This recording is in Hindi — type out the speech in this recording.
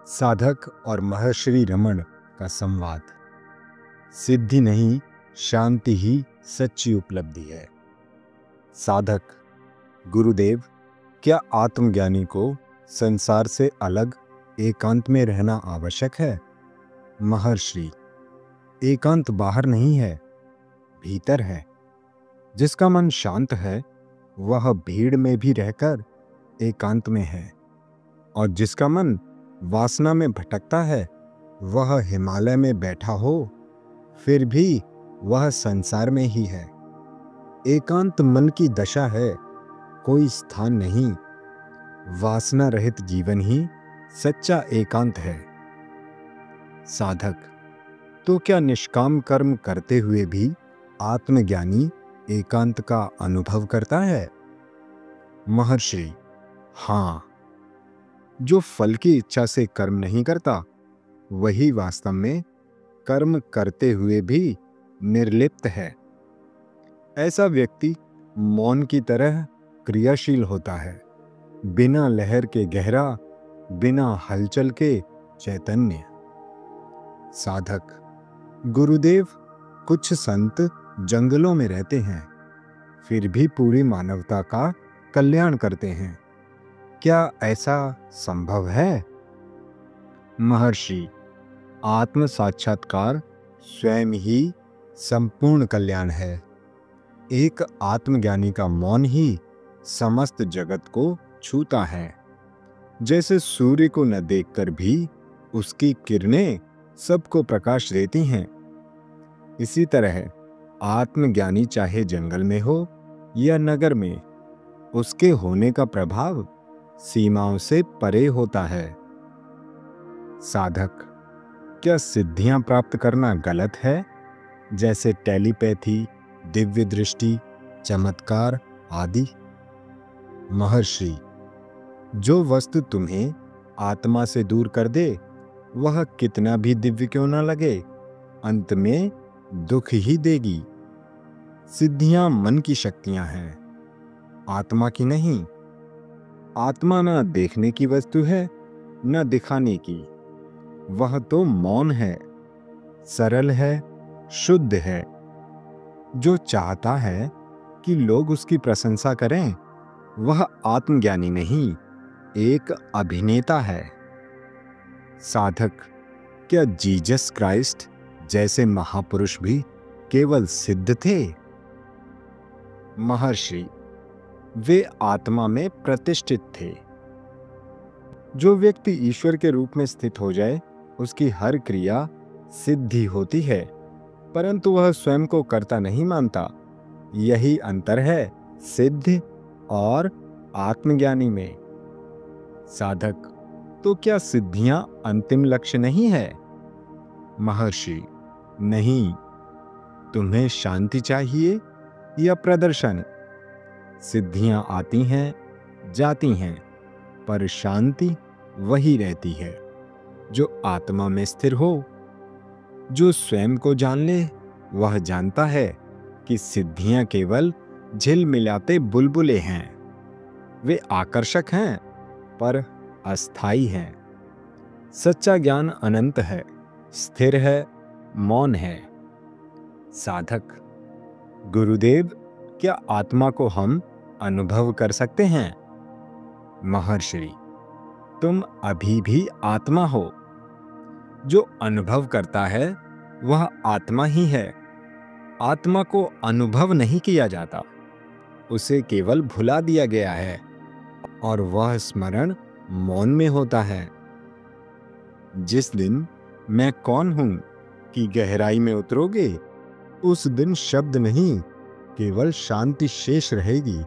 साधक और महर्षि रमण का संवाद। सिद्धि नहीं, शांति ही सच्ची उपलब्धि है। साधक: गुरुदेव, क्या आत्मज्ञानी को संसार से अलग एकांत में रहना आवश्यक है? महर्षि: एकांत बाहर नहीं है, भीतर है। जिसका मन शांत है वह भीड़ में भी रहकर एकांत में है, और जिसका मन वासना में भटकता है वह हिमालय में बैठा हो फिर भी वह संसार में ही है। एकांत मन की दशा है, कोई स्थान नहीं। वासना रहित जीवन ही सच्चा एकांत है। साधक: तो क्या निष्काम कर्म करते हुए भी आत्मज्ञानी एकांत का अनुभव करता है? महर्षि: हाँ। जो फल की इच्छा से कर्म नहीं करता वही वास्तव में कर्म करते हुए भी निर्लिप्त है। ऐसा व्यक्ति मौन की तरह क्रियाशील होता है, बिना लहर के गहरा, बिना हलचल के चैतन्य। साधक: गुरुदेव, कुछ संत जंगलों में रहते हैं फिर भी पूरी मानवता का कल्याण करते हैं, क्या ऐसा संभव है? महर्षि: आत्म साक्षात्कार स्वयं ही संपूर्ण कल्याण है। एक आत्मज्ञानी का मौन ही समस्त जगत को छूता है। जैसे सूर्य को न देखकर भी उसकी किरणें सबको प्रकाश देती हैं, इसी तरह आत्मज्ञानी चाहे जंगल में हो या नगर में, उसके होने का प्रभाव सीमाओं से परे होता है। साधक: क्या सिद्धियां प्राप्त करना गलत है, जैसे टेलीपैथी, दिव्य दृष्टि, चमत्कार आदि? महर्षि: जो वस्तु तुम्हें आत्मा से दूर कर दे वह कितना भी दिव्य क्यों न लगे, अंत में दुख ही देगी। सिद्धियां मन की शक्तियां हैं, आत्मा की नहीं। आत्मा न देखने की वस्तु है न दिखाने की। वह तो मौन है, सरल है, शुद्ध है। जो चाहता है कि लोग उसकी प्रशंसा करें वह आत्मज्ञानी नहीं, एक अभिनेता है। साधक: क्या जीसस क्राइस्ट जैसे महापुरुष भी केवल सिद्ध थे? महर्षि: वे आत्मा में प्रतिष्ठित थे। जो व्यक्ति ईश्वर के रूप में स्थित हो जाए उसकी हर क्रिया सिद्धि होती है, परंतु वह स्वयं को कर्ता नहीं मानता। यही अंतर है सिद्ध और आत्मज्ञानी में। साधक: तो क्या सिद्धियां अंतिम लक्ष्य नहीं है? महर्षि: नहीं। तुम्हें शांति चाहिए या प्रदर्शन? सिद्धियां आती हैं, जाती हैं, पर शांति वही रहती है जो आत्मा में स्थिर हो। जो स्वयं को जान ले वह जानता है कि सिद्धियां केवल झिलमिलाते बुलबुले हैं। वे आकर्षक हैं पर अस्थाई हैं। सच्चा ज्ञान अनंत है, स्थिर है, मौन है। साधक: गुरुदेव, क्या आत्मा को हम अनुभव कर सकते हैं? महर्षि: तुम अभी भी आत्मा हो। जो अनुभव करता है वह आत्मा ही है। आत्मा को अनुभव नहीं किया जाता, उसे केवल भुला दिया गया है, और वह स्मरण मौन में होता है। जिस दिन मैं कौन हूं कि गहराई में उतरोगे, उस दिन शब्द नहीं केवल शांति शेष रहेगी।